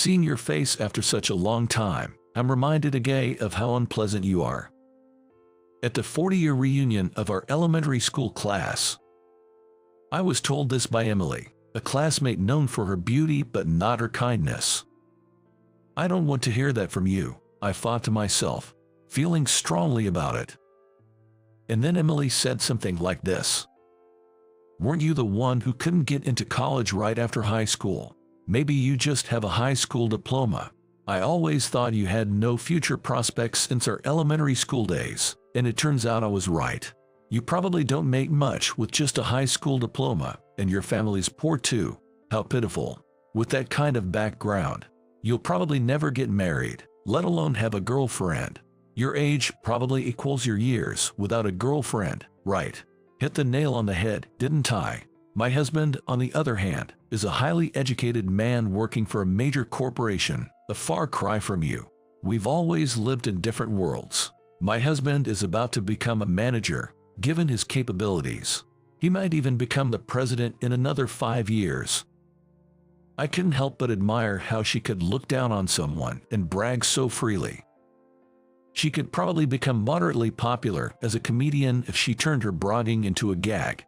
Seeing your face after such a long time, I'm reminded again of how unpleasant you are. At the 40-year reunion of our elementary school class, I was told this by Emily, a classmate known for her beauty but not her kindness. I don't want to hear that from you, I thought to myself, feeling strongly about it. And then Emily said something like this. Weren't you the one who couldn't get into college right after high school? Maybe you just have a high school diploma. I always thought you had no future prospects since our elementary school days, and it turns out I was right. You probably don't make much with just a high school diploma, and your family's poor too. How pitiful. With that kind of background, you'll probably never get married, let alone have a girlfriend. Your age probably equals your years without a girlfriend, right? Hit the nail on the head, didn't I? My husband, on the other hand, is a highly educated man working for a major corporation, a far cry from you. We've always lived in different worlds. My husband is about to become a manager, given his capabilities. He might even become the president in another 5 years. I couldn't help but admire how she could look down on someone and brag so freely. She could probably become moderately popular as a comedian if she turned her bragging into a gag.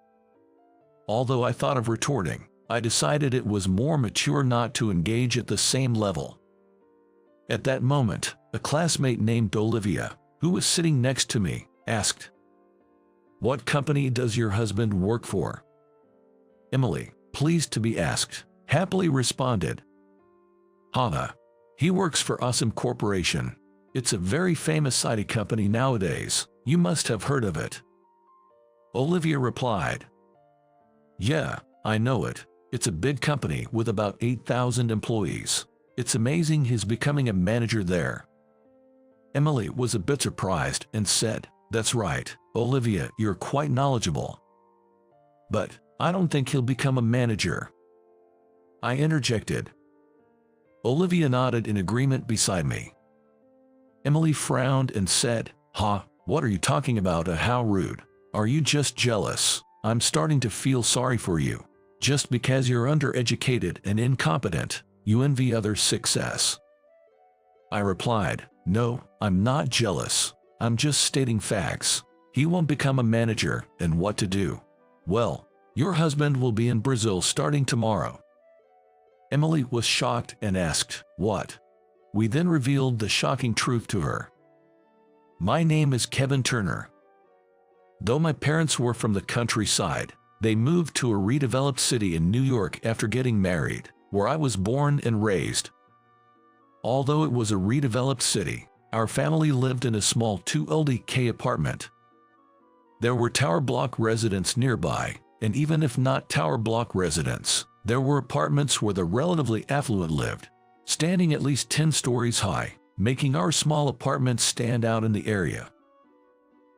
Although I thought of retorting, I decided it was more mature not to engage at the same level. At that moment, a classmate named Olivia, who was sitting next to me, asked, "What company does your husband work for?" Emily, pleased to be asked, happily responded, "Hana. He works for Awesome Corporation. It's a very famous IT company nowadays. You must have heard of it." Olivia replied, "Yeah, I know it. It's a big company with about 8,000 employees. It's amazing he's becoming a manager there." Emily was a bit surprised and said, "That's right, Olivia, you're quite knowledgeable. But I don't think he'll become a manager." I interjected. Olivia nodded in agreement beside me. Emily frowned and said, What are you talking about? How rude. Are you just jealous? I'm starting to feel sorry for you. Just because you're undereducated and incompetent, you envy others' success." I replied, "No, I'm not jealous. I'm just stating facts. He won't become a manager, and what to do? Well, your husband will be in Brazil starting tomorrow." Emily was shocked and asked, "What?" We then revealed the shocking truth to her. My name is Kevin Turner. Though my parents were from the countryside, they moved to a redeveloped city in New York after getting married, where I was born and raised. Although it was a redeveloped city, our family lived in a small 2LDK apartment. There were tower block residents nearby, and even if not tower block residents, there were apartments where the relatively affluent lived, standing at least 10 stories high, making our small apartment stand out in the area.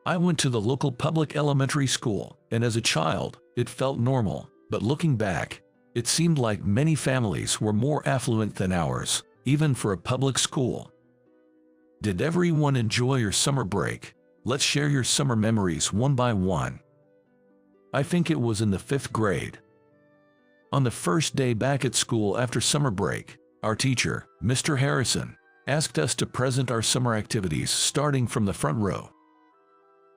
I went to the local public elementary school, and as a child, it felt normal, but looking back, it seemed like many families were more affluent than ours, even for a public school. Did everyone enjoy your summer break? Let's share your summer memories one by one. I think it was in the 5th grade. On the first day back at school after summer break, our teacher, Mr. Harrison, asked us to present our summer activities starting from the front row.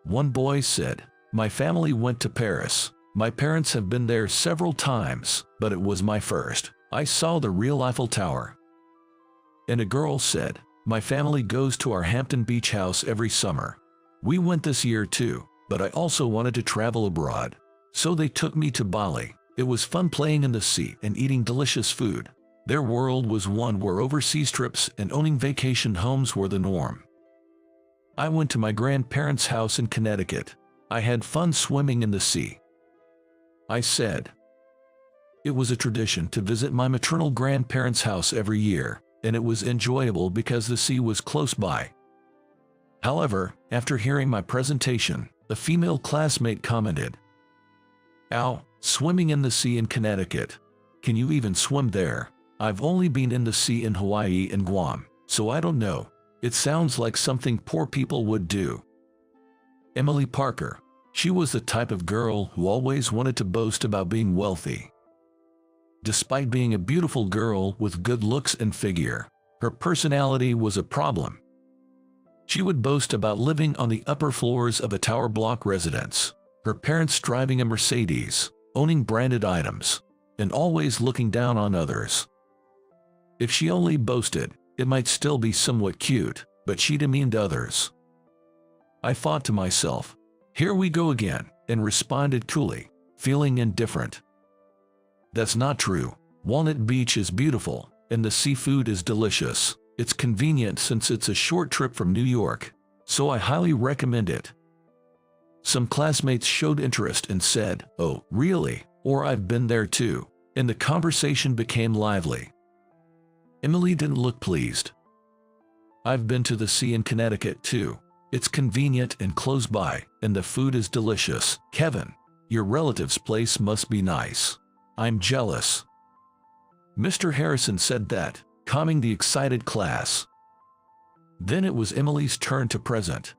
One boy said, "My family went to Paris. My parents have been there several times, but it was my first. I saw the real Eiffel Tower." And a girl said, "My family goes to our Hampton Beach house every summer. We went this year too, but I also wanted to travel abroad. So they took me to Bali. It was fun playing in the sea and eating delicious food. Their world was one where overseas trips and owning vacation homes were the norm. I went to my grandparents' house in Connecticut. I had fun swimming in the sea." I said, "It was a tradition to visit my maternal grandparents' house every year, and it was enjoyable because the sea was close by." However, after hearing my presentation, a female classmate commented, "Ow, swimming in the sea in Connecticut. Can you even swim there? I've only been in the sea in Hawaii and Guam, so I don't know. It sounds like something poor people would do." Emily Parker. She was the type of girl who always wanted to boast about being wealthy. Despite being a beautiful girl with good looks and figure, her personality was a problem. She would boast about living on the upper floors of a tower block residence, her parents driving a Mercedes, owning branded items, and always looking down on others. If she only boasted, it might still be somewhat cute, but she demeaned others. I thought to myself, here we go again, and responded coolly, feeling indifferent. That's not true. Walnut Beach is beautiful, and the seafood is delicious. It's convenient since it's a short trip from New York, so I highly recommend it. Some classmates showed interest and said, "Oh, really?" or "I've been there too," and the conversation became lively. Emily didn't look pleased. "I've been to the sea in Connecticut too. It's convenient and close by, and the food is delicious. Kevin, your relative's place must be nice. I'm jealous." Mr. Harrison said that, calming the excited class. Then it was Emily's turn to present.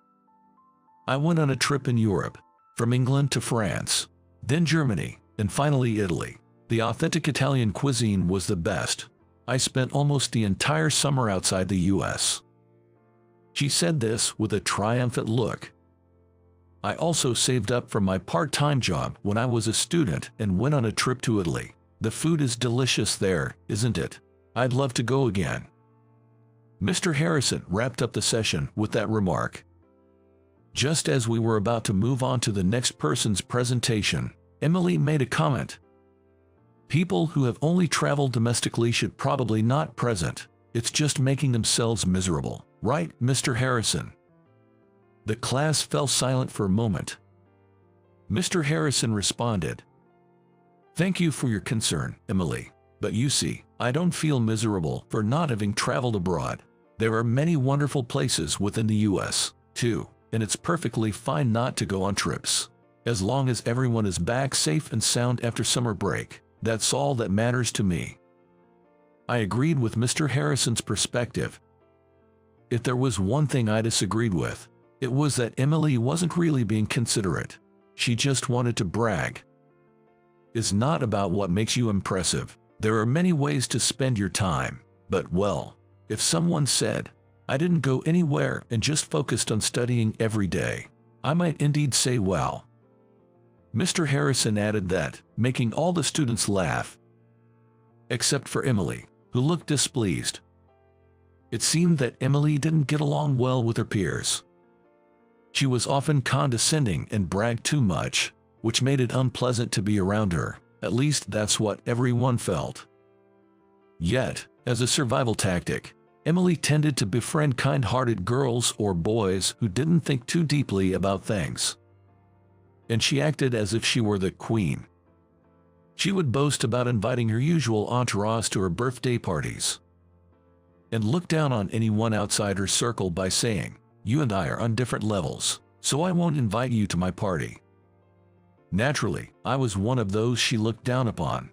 "I went on a trip in Europe, from England to France, then Germany, and finally Italy. The authentic Italian cuisine was the best. I spent almost the entire summer outside the US." She said this with a triumphant look. "I also saved up from my part-time job when I was a student and went on a trip to Italy. The food is delicious there, isn't it? I'd love to go again." Mr. Harrison wrapped up the session with that remark. Just as we were about to move on to the next person's presentation, Emily made a comment. "People who have only traveled domestically should probably not present. It's just making themselves miserable, right, Mr. Harrison?" The class fell silent for a moment. Mr. Harrison responded, "Thank you for your concern, Emily. But you see, I don't feel miserable for not having traveled abroad. There are many wonderful places within the US, too, and it's perfectly fine not to go on trips. As long as everyone is back safe and sound after summer break, that's all that matters to me." I agreed with Mr. Harrison's perspective. If there was one thing I disagreed with, it was that Emily wasn't really being considerate. She just wanted to brag. It's not about what makes you impressive. There are many ways to spend your time, but well, if someone said, "I didn't go anywhere and just focused on studying every day," I might indeed say, "Wow." Mr. Harrison added that, making all the students laugh. Except for Emily, who looked displeased. It seemed that Emily didn't get along well with her peers. She was often condescending and bragged too much, which made it unpleasant to be around her. At least that's what everyone felt. Yet, as a survival tactic, Emily tended to befriend kind-hearted girls or boys who didn't think too deeply about things. And she acted as if she were the queen. She would boast about inviting her usual entourage to her birthday parties, and look down on anyone outside her circle by saying, "You and I are on different levels, so I won't invite you to my party." Naturally, I was one of those she looked down upon.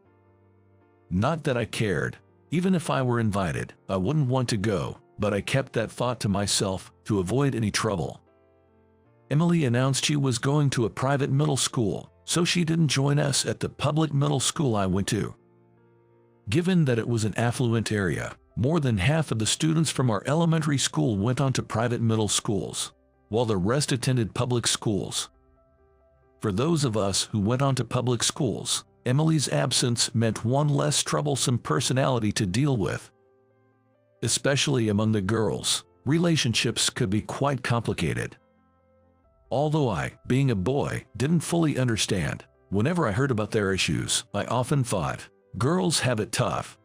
Not that I cared. Even if I were invited, I wouldn't want to go, but I kept that thought to myself to avoid any trouble. Emily announced she was going to a private middle school, so she didn't join us at the public middle school I went to. Given that it was an affluent area, more than half of the students from our elementary school went on to private middle schools, while the rest attended public schools. For those of us who went on to public schools, Emily's absence meant one less troublesome personality to deal with. Especially among the girls, relationships could be quite complicated. Although I, being a boy, didn't fully understand, whenever I heard about their issues, I often thought, girls have it tough.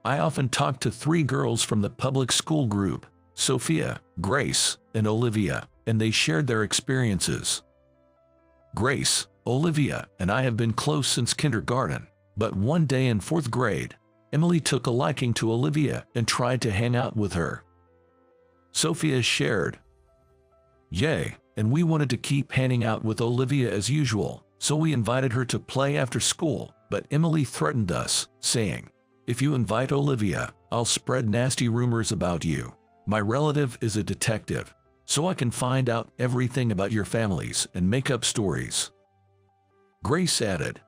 I often talked to 3 girls from the public school group, Sophia, Grace, and Olivia, and they shared their experiences. Grace, Olivia, and I have been close since kindergarten, but one day in 4th grade, Emily took a liking to Olivia and tried to hang out with her. Sophia shared, "Yay, and we wanted to keep hanging out with Olivia as usual, so we invited her to play after school, but Emily threatened us, saying, 'If you invite Olivia, I'll spread nasty rumors about you. My relative is a detective, so I can find out everything about your families and make up stories.'" Grace added,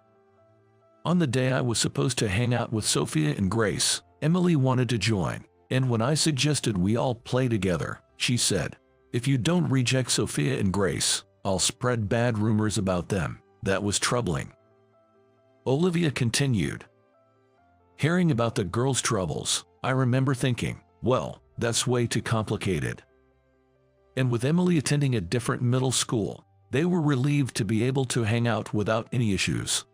On the day I was supposed to hang out with Sophia and Grace, Emily wanted to join, and when I suggested we all play together, she said, "If you don't reject Sophia and Grace, I'll spread bad rumors about them." That was troubling. Olivia continued. Hearing about the girls' troubles, I remember thinking, well, that's way too complicated. And with Emily attending a different middle school, they were relieved to be able to hang out without any issues.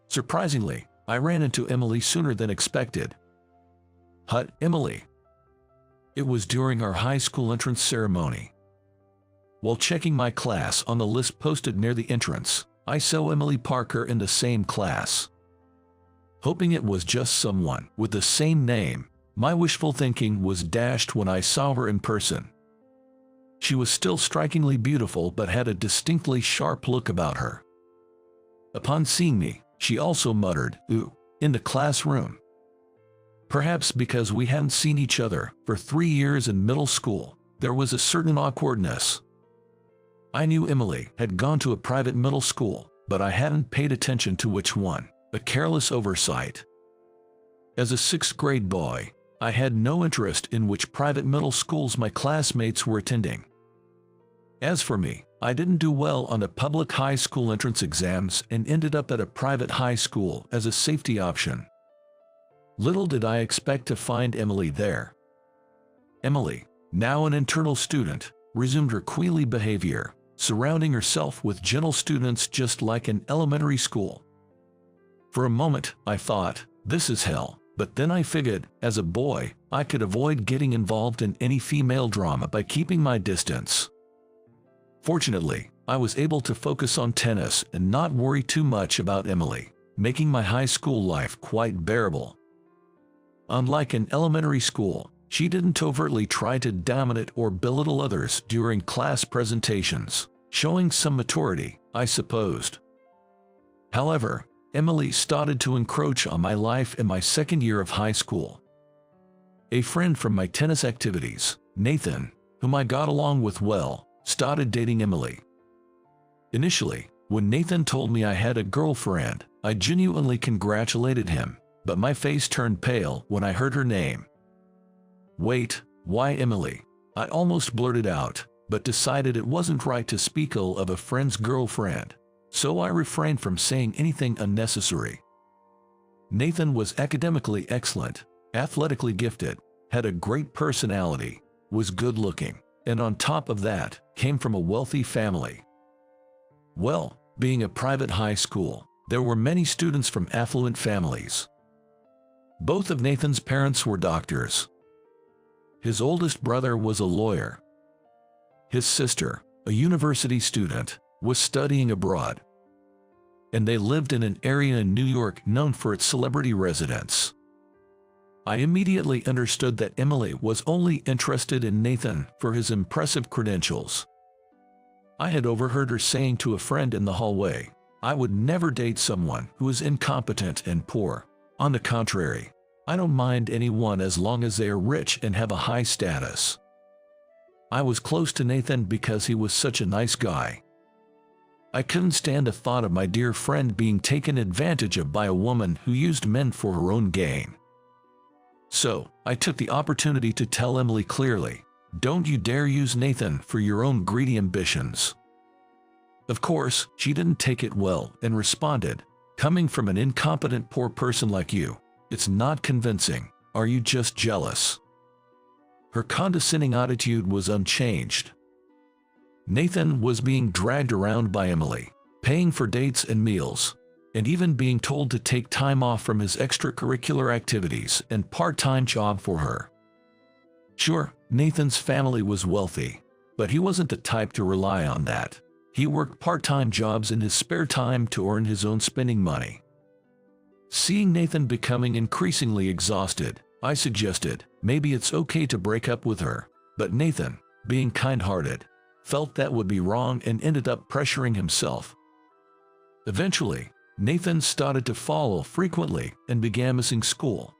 Surprisingly, I ran into Emily sooner than expected. "Hut, Emily." It was during our high school entrance ceremony. While checking my class on the list posted near the entrance, I saw Emily Parker in the same class. Hoping it was just someone with the same name, my wishful thinking was dashed when I saw her in person. She was still strikingly beautiful but had a distinctly sharp look about her. Upon seeing me, she also muttered, "Ooh," in the classroom. Perhaps because we hadn't seen each other for 3 years in middle school, there was a certain awkwardness. I knew Emily had gone to a private middle school, but I hadn't paid attention to which one, a careless oversight. As a 6th grade boy, I had no interest in which private middle schools my classmates were attending. As for me, I didn't do well on the public high school entrance exams and ended up at a private high school as a safety option. Little did I expect to find Emily there. Emily, now an internal student, resumed her queerly behavior, surrounding herself with gentle students just like an elementary school. For a moment, I thought, this is hell, but then I figured, as a boy, I could avoid getting involved in any female drama by keeping my distance. Fortunately, I was able to focus on tennis and not worry too much about Emily, making my high school life quite bearable. Unlike in elementary school, she didn't overtly try to dominate or belittle others during class presentations, showing some maturity, I supposed. However, Emily started to encroach on my life in my 2nd year of high school. A friend from my tennis activities, Nathan, whom I got along with well, started dating Emily. Initially, when Nathan told me I had a girlfriend, I genuinely congratulated him, but my face turned pale when I heard her name. "Wait, why Emily?" I almost blurted out, but decided it wasn't right to speak ill of a friend's girlfriend, so I refrained from saying anything unnecessary. Nathan was academically excellent, athletically gifted, had a great personality, was good-looking, and on top of that, came from a wealthy family. Well, being a private high school, there were many students from affluent families. Both of Nathan's parents were doctors. His oldest brother was a lawyer. His sister, a university student, was studying abroad. And they lived in an area in New York known for its celebrity residents. I immediately understood that Emily was only interested in Nathan for his impressive credentials. I had overheard her saying to a friend in the hallway, "I would never date someone who is incompetent and poor. On the contrary, I don't mind anyone as long as they are rich and have a high status." I was close to Nathan because he was such a nice guy. I couldn't stand the thought of my dear friend being taken advantage of by a woman who used men for her own gain. So, I took the opportunity to tell Emily clearly, "Don't you dare use Nathan for your own greedy ambitions." Of course, she didn't take it well and responded, "Coming from an incompetent poor person like you, it's not convincing. Are you just jealous?" Her condescending attitude was unchanged. Nathan was being dragged around by Emily, paying for dates and meals, and even being told to take time off from his extracurricular activities and part-time job for her. Sure, Nathan's family was wealthy, but he wasn't the type to rely on that. He worked part-time jobs in his spare time to earn his own spending money. Seeing Nathan becoming increasingly exhausted, I suggested, maybe it's okay to break up with her, but Nathan, being kind-hearted, felt that would be wrong and ended up pressuring himself. Eventually, Nathan started to fall ill frequently and began missing school.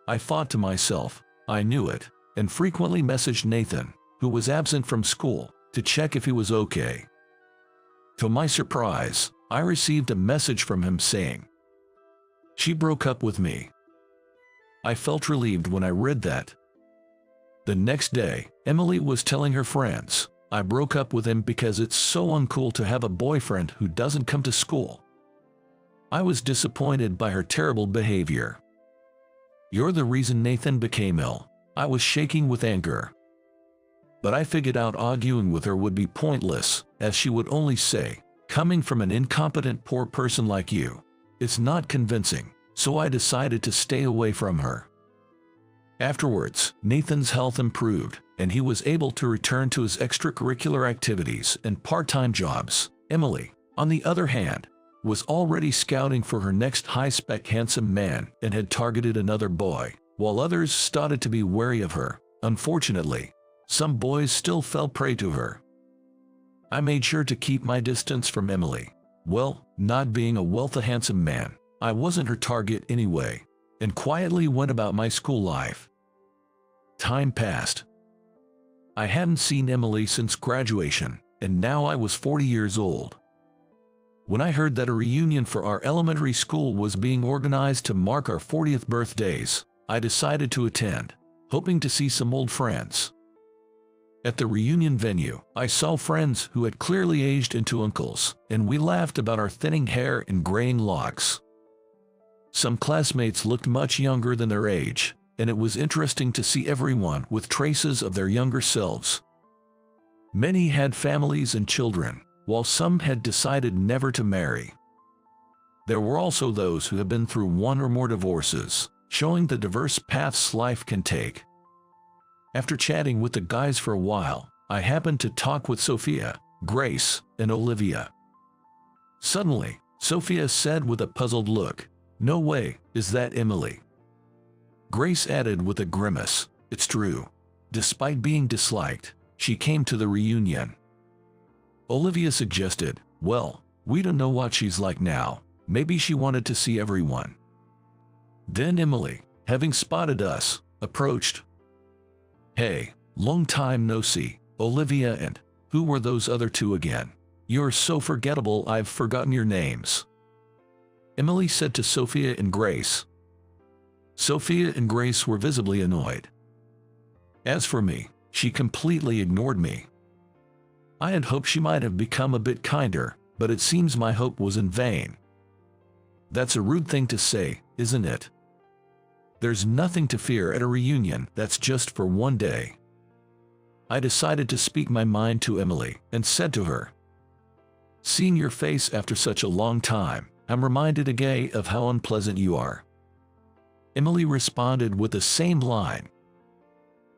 I thought to myself, I knew it, and frequently messaged Nathan, who was absent from school, to check if he was okay. To my surprise, I received a message from him saying, She broke up with me. I felt relieved when I read that. The next day, Emily was telling her friends, I broke up with him because it's so uncool to have a boyfriend who doesn't come to school. I was disappointed by her terrible behavior. You're the reason Nathan became ill. I was shaking with anger. But I figured out arguing with her would be pointless, as she would only say, coming from an incompetent poor person like you, it's not convincing, so I decided to stay away from her. Afterwards, Nathan's health improved, and he was able to return to his extracurricular activities and part-time jobs. Emily, on the other hand, was already scouting for her next high-spec handsome man and had targeted another boy, while others started to be wary of her. Unfortunately, some boys still fell prey to her. I made sure to keep my distance from Emily. Well, not being a wealthy handsome man, I wasn't her target anyway, and quietly went about my school life. Time passed. I hadn't seen Emily since graduation, and now I was 40 years old. When I heard that a reunion for our elementary school was being organized to mark our 40th birthdays, I decided to attend, hoping to see some old friends. At the reunion venue, I saw friends who had clearly aged into uncles, and we laughed about our thinning hair and graying locks. Some classmates looked much younger than their age, and it was interesting to see everyone with traces of their younger selves. Many had families and children, while some had decided never to marry. There were also those who had been through one or more divorces, showing the diverse paths life can take. After chatting with the guys for a while, I happened to talk with Sophia, Grace, and Olivia. Suddenly, Sophia said with a puzzled look, "No way, is that Emily?" Grace added with a grimace, "It's true. Despite being disliked, she came to the reunion." Olivia suggested, "Well, we don't know what she's like now. Maybe she wanted to see everyone." Then Emily, having spotted us, approached. "Hey, long time no see, Olivia and who were those other two again? You're so forgettable I've forgotten your names," Emily said to Sophia and Grace. Sophia and Grace were visibly annoyed. As for me, she completely ignored me. I had hoped she might have become a bit kinder, but it seems my hope was in vain. That's a rude thing to say, isn't it? There's nothing to fear at a reunion that's just for one day. I decided to speak my mind to Emily and said to her, "Seeing your face after such a long time, I'm reminded again of how unpleasant you are." Emily responded with the same line.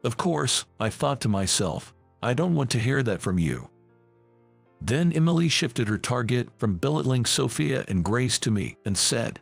Of course, I thought to myself, I don't want to hear that from you. Then Emily shifted her target from belittling Sophia and Grace to me and said,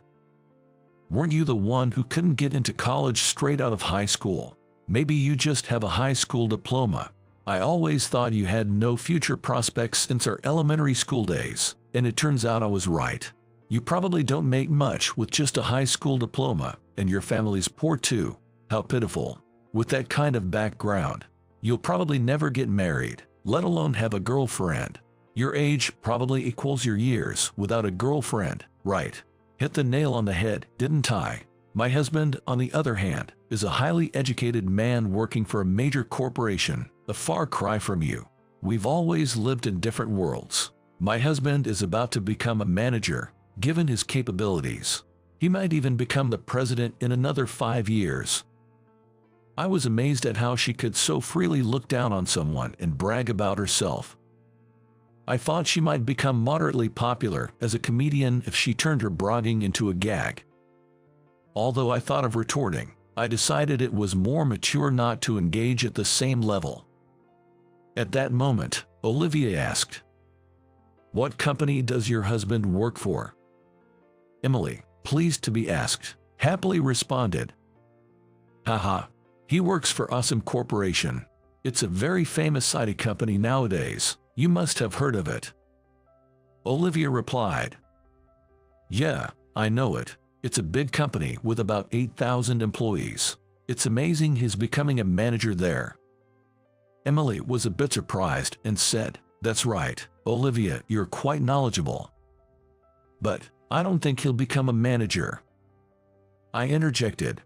"Weren't you the one who couldn't get into college straight out of high school? Maybe you just have a high school diploma. I always thought you had no future prospects since our elementary school days, and it turns out I was right. You probably don't make much with just a high school diploma, and your family's poor too. How pitiful. With that kind of background, you'll probably never get married, let alone have a girlfriend. Your age probably equals your years without a girlfriend, right? Hit the nail on the head, didn't I? My husband, on the other hand, is a highly educated man working for a major corporation, a far cry from you. We've always lived in different worlds. My husband is about to become a manager, given his capabilities. He might even become the president in another 5 years." I was amazed at how she could so freely look down on someone and brag about herself. I thought she might become moderately popular as a comedian if she turned her bragging into a gag. Although I thought of retorting, I decided it was more mature not to engage at the same level. At that moment, Olivia asked, "What company does your husband work for?" Emily, pleased to be asked, happily responded, "Haha, he works for Awesome Corporation. It's a very famous IT company nowadays. You must have heard of it." Olivia replied, "Yeah, I know it. It's a big company with about 8,000 employees. It's amazing he's becoming a manager there." Emily was a bit surprised and said, "That's right, Olivia, you're quite knowledgeable. But I don't think he'll become a manager. I interjected.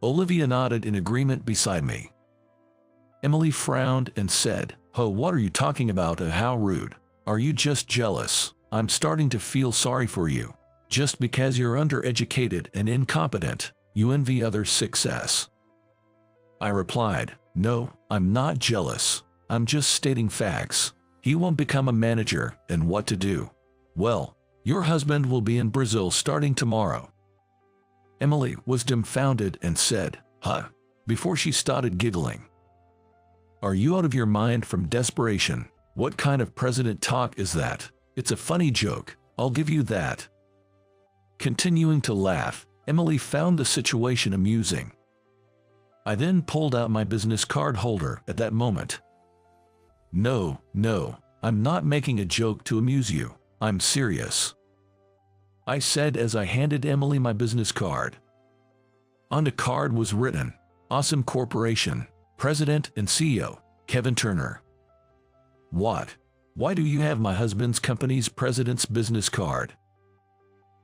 Olivia nodded in agreement beside me. Emily frowned and said, "Oh, what are you talking about? How rude. Are you just jealous? I'm starting to feel sorry for you. Just because you're undereducated and incompetent, you envy others' success." I replied, "No, I'm not jealous. I'm just stating facts. He won't become a manager, and what to do? Well, your husband will be in Brazil starting tomorrow." Emily was dumbfounded and said, "Huh?" before she started giggling. "Are you out of your mind from desperation? What kind of president talk is that? It's a funny joke, I'll give you that." Continuing to laugh, Emily found the situation amusing. I then pulled out my business card holder at that moment. No, I'm not making a joke to amuse you. I'm serious," I said as I handed Emily my business card. On the card was written, "Awesome Corporation, President and CEO, Kevin Turner." "What? Why do you have my husband's company's president's business card?"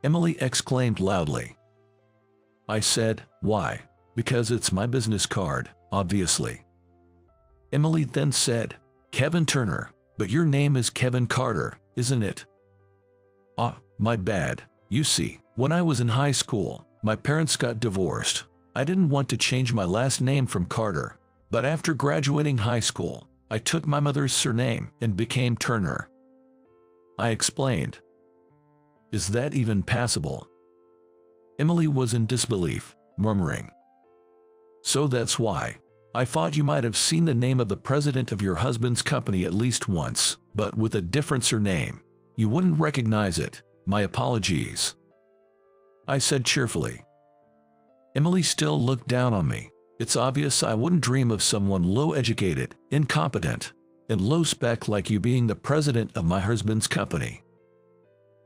Emily exclaimed loudly. I said, "Why? Because it's my business card, obviously." Emily then said, "Kevin Turner, but your name is Kevin Carter, isn't it?" "Ah, my bad. You see, when I was in high school, my parents got divorced. I didn't want to change my last name from Carter, but after graduating high school, I took my mother's surname and became Turner," I explained. "Is that even passable?" Emily was in disbelief, murmuring, "So that's why. I thought you might have seen the name of the president of your husband's company at least once, but with a different surname. You wouldn't recognize it. My apologies," I said cheerfully. Emily still looked down on me. It's obvious I wouldn't dream of someone low-educated, incompetent, and low-spec like you being the president of my husband's company.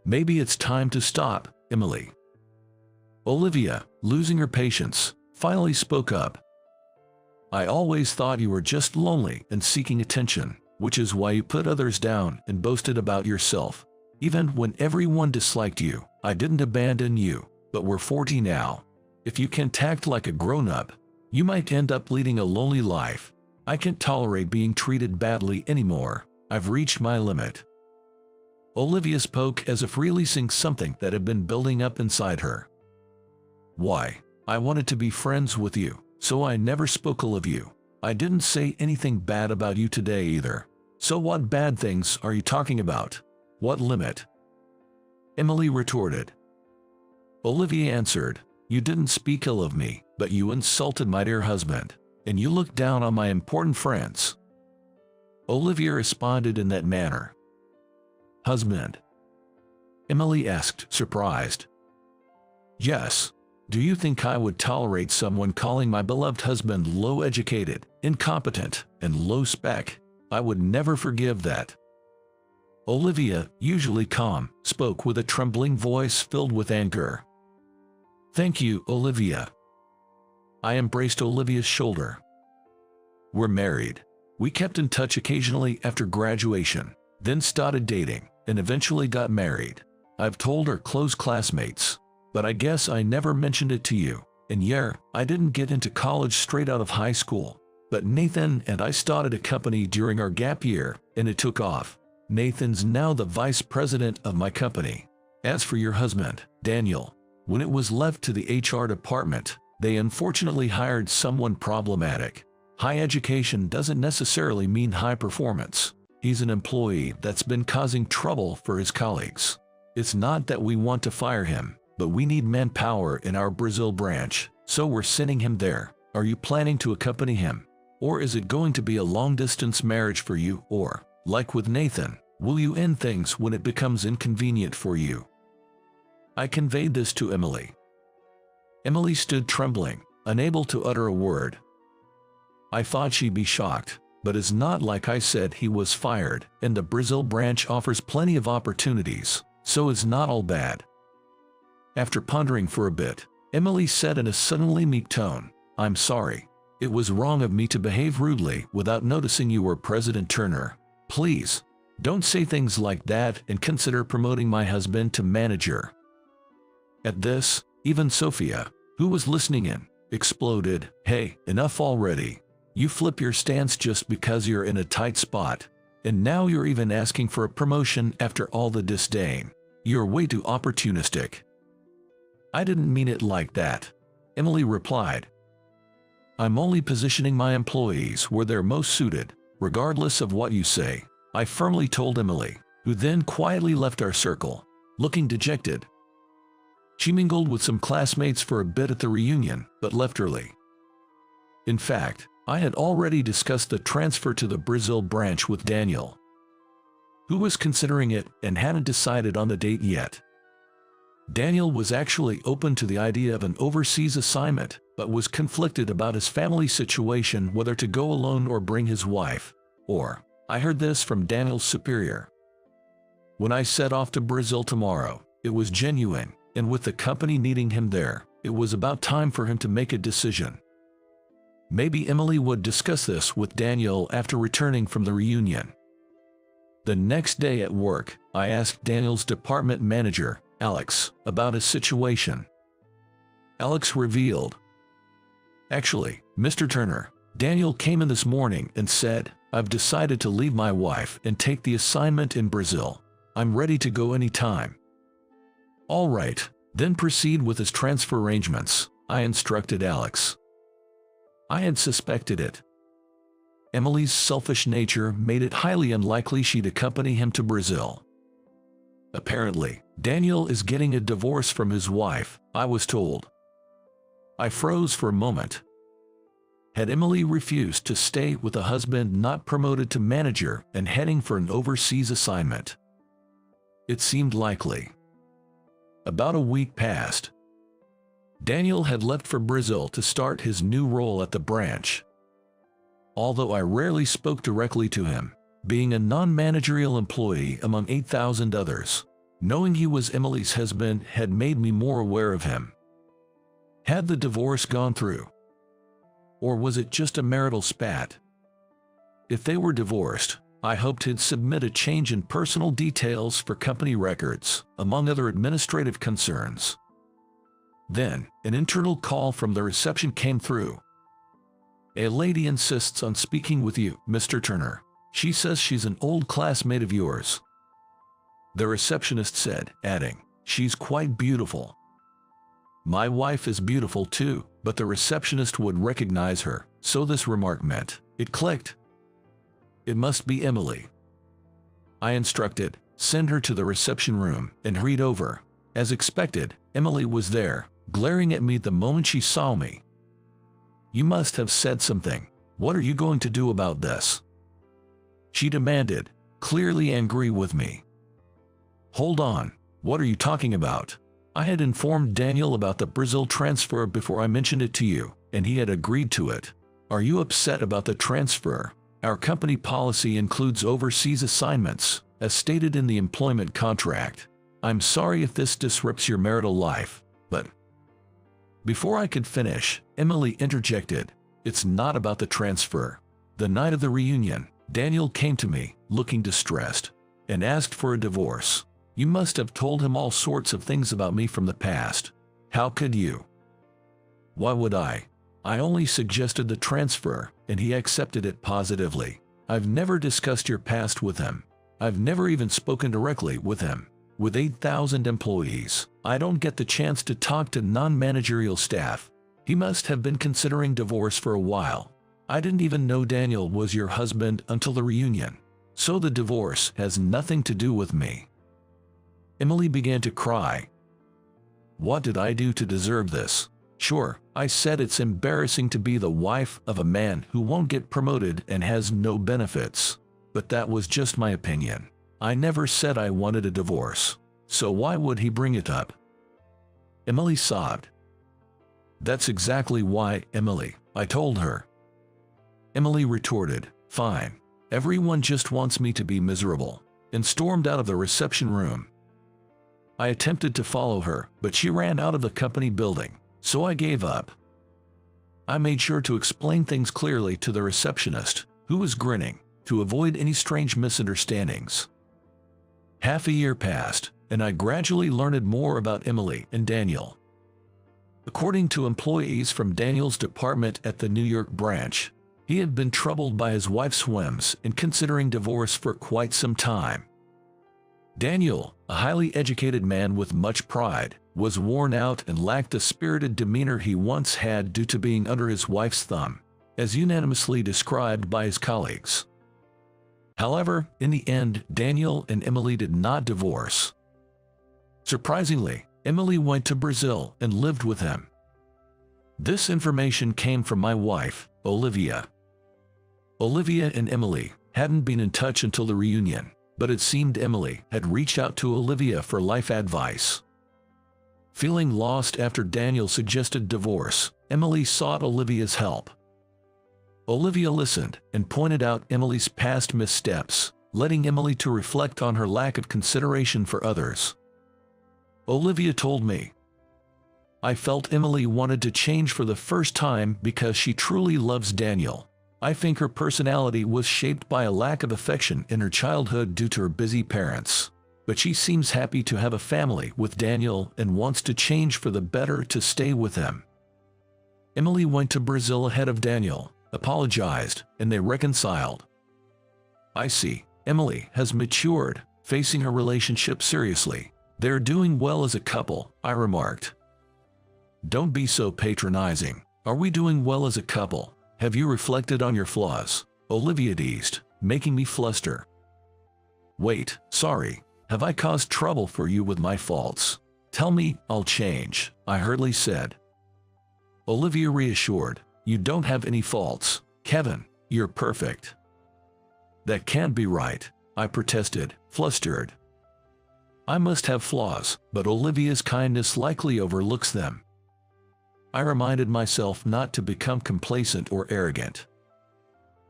"Maybe it's time to stop, Emily." Olivia, losing her patience, finally spoke up. "I always thought you were just lonely and seeking attention, which is why you put others down and boasted about yourself. Even when everyone disliked you, I didn't abandon you, but we're 40 now. If you can't act like a grown-up, you might end up leading a lonely life. I can't tolerate being treated badly anymore. I've reached my limit." Olivia spoke as if releasing something that had been building up inside her. "Why? I wanted to be friends with you, so I never spoke ill of you. I didn't say anything bad about you today either. So what bad things are you talking about? What limit?" Emily retorted. Olivia answered, "You didn't speak ill of me, but you insulted my dear husband, and you looked down on my important friends." Olivia responded in that manner. "Husband?" Emily asked, surprised. "Yes. Do you think I would tolerate someone calling my beloved husband low-educated, incompetent, and low-spec? I would never forgive that." Olivia, usually calm, spoke with a trembling voice filled with anger. "Thank you, Olivia." I embraced Olivia's shoulder. "We're married. We kept in touch occasionally after graduation, then started dating, and eventually got married. I've told our close classmates, but I guess I never mentioned it to you. And yeah, I didn't get into college straight out of high school, but Nathan and I started a company during our gap year, and it took off. Nathan's now the vice president of my company. As for your husband, Daniel, when it was left to the HR department, they unfortunately hired someone problematic. High education doesn't necessarily mean high performance. He's an employee that's been causing trouble for his colleagues. It's not that we want to fire him, but we need manpower in our Brazil branch, so we're sending him there. Are you planning to accompany him? Or is it going to be a long-distance marriage for you? Or, like with Nathan, will you end things when it becomes inconvenient for you?" I conveyed this to Emily. Emily stood trembling, unable to utter a word. I thought she'd be shocked, but it's not like I said he was fired, and the Brazil branch offers plenty of opportunities, so it's not all bad. After pondering for a bit, Emily said in a suddenly meek tone, "I'm sorry. It was wrong of me to behave rudely without noticing you were President Turner. Please, don't say things like that and consider promoting my husband to manager." At this, Even Sophia, who was listening in, exploded. "Hey, enough already. You flip your stance just because you're in a tight spot. And now you're even asking for a promotion after all the disdain. You're way too opportunistic." "I didn't mean it like that," Emily replied. "I'm only positioning my employees where they're most suited, regardless of what you say," I firmly told Emily, who then quietly left our circle, looking dejected. She mingled with some classmates for a bit at the reunion, but left early. In fact, I had already discussed the transfer to the Brazil branch with Daniel, who was considering it and hadn't decided on the date yet. Daniel was actually open to the idea of an overseas assignment, but was conflicted about his family situation, whether to go alone or bring his wife. Or, I heard this from Daniel's superior. When I set off to Brazil tomorrow, it was genuine, and with the company needing him there, it was about time for him to make a decision. Maybe Emily would discuss this with Daniel after returning from the reunion. The next day at work, I asked Daniel's department manager, Alex, about his situation. Alex revealed, "Actually, Mr. Turner, Daniel came in this morning and said, I've decided to leave my wife and take the assignment in Brazil. I'm ready to go anytime." "All right, then proceed with his transfer arrangements," I instructed Alex. I had suspected it. Emily's selfish nature made it highly unlikely she'd accompany him to Brazil. Apparently, Daniel is getting a divorce from his wife, I was told. I froze for a moment. Had Emily refused to stay with a husband not promoted to manager and heading for an overseas assignment? It seemed likely. About a week passed. Daniel had left for Brazil to start his new role at the branch. Although I rarely spoke directly to him, being a non-managerial employee among 8,000 others, knowing he was Emily's husband had made me more aware of him. Had the divorce gone through? Or was it just a marital spat? If they were divorced, I hoped he'd submit a change in personal details for company records, among other administrative concerns. Then, an internal call from the reception came through. "A lady insists on speaking with you, Mr. Turner. She says she's an old classmate of yours," the receptionist said, adding, "She's quite beautiful." My wife is beautiful too, but the receptionist would recognize her, so this remark meant, it clicked. It must be Emily. I instructed, "Send her to the reception room," and hurried over. As expected, Emily was there, glaring at me the moment she saw me. "You must have said something. What are you going to do about this?" she demanded, clearly angry with me. "Hold on, what are you talking about? I had informed Daniel about the Brazil transfer before I mentioned it to you, and he had agreed to it. Are you upset about the transfer? Our company policy includes overseas assignments, as stated in the employment contract. I'm sorry if this disrupts your marital life, but..." Before I could finish, Emily interjected, "It's not about the transfer. The night of the reunion, Daniel came to me, looking distressed, and asked for a divorce. You must have told him all sorts of things about me from the past. How could you?" "Why would I? I only suggested the transfer, and he accepted it positively. I've never discussed your past with him. I've never even spoken directly with him. With 8,000 employees, I don't get the chance to talk to non-managerial staff. He must have been considering divorce for a while. I didn't even know Daniel was your husband until the reunion. So the divorce has nothing to do with me." Emily began to cry. "What did I do to deserve this? Sure, I said it's embarrassing to be the wife of a man who won't get promoted and has no benefits. But that was just my opinion. I never said I wanted a divorce. So why would he bring it up?" Emily sobbed. "That's exactly why, Emily," I told her. Emily retorted, "Fine. Everyone just wants me to be miserable," and stormed out of the reception room. I attempted to follow her, but she ran out of the company building, so I gave up. I made sure to explain things clearly to the receptionist, who was grinning, to avoid any strange misunderstandings. Half a year passed, and I gradually learned more about Emily and Daniel. According to employees from Daniel's department at the New York branch, he had been troubled by his wife's whims and considering divorce for quite some time. Daniel, a highly educated man with much pride, was worn out and lacked the spirited demeanor he once had due to being under his wife's thumb, as unanimously described by his colleagues. However, in the end, Daniel and Emily did not divorce. Surprisingly, Emily went to Brazil and lived with him. This information came from my wife, Olivia. Olivia and Emily hadn't been in touch until the reunion, but it seemed Emily had reached out to Olivia for life advice. Feeling lost after Daniel suggested divorce, Emily sought Olivia's help. Olivia listened and pointed out Emily's past missteps, letting Emily to reflect on her lack of consideration for others. Olivia told me, "I felt Emily wanted to change for the first time because she truly loves Daniel. I think her personality was shaped by a lack of affection in her childhood due to her busy parents. But she seems happy to have a family with Daniel and wants to change for the better to stay with him." Emily went to Brazil ahead of Daniel, apologized, and they reconciled. "I see. Emily has matured, facing her relationship seriously. They're doing well as a couple," I remarked. "Don't be so patronizing. Are we doing well as a couple? Have you reflected on your flaws?" Olivia teased, making me fluster. "Wait, sorry. Have I caused trouble for you with my faults? Tell me, I'll change," I hurriedly said. Olivia reassured, "You don't have any faults, Kevin. You're perfect." "That can't be right," I protested, flustered. "I must have flaws, but Olivia's kindness likely overlooks them." I reminded myself not to become complacent or arrogant.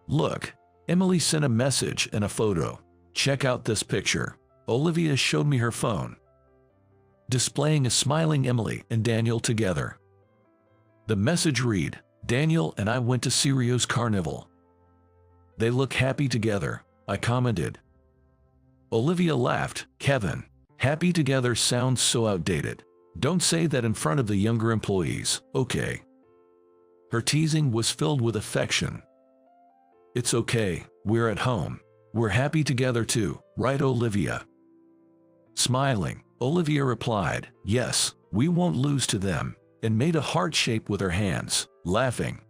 "Look," Emily sent a message and a photo. "Check out this picture." Olivia showed me her phone, displaying a smiling Emily and Daniel together. The message read, "Daniel and I went to see Rio's carnival. They look happy together," I commented. Olivia laughed, "Kevin, happy together sounds so outdated. Don't say that in front of the younger employees, okay?" Her teasing was filled with affection. "It's okay, we're at home. We're happy together too, right, Olivia?" Smiling, Olivia replied, "Yes, we won't lose to them," and made a heart shape with her hands, laughing.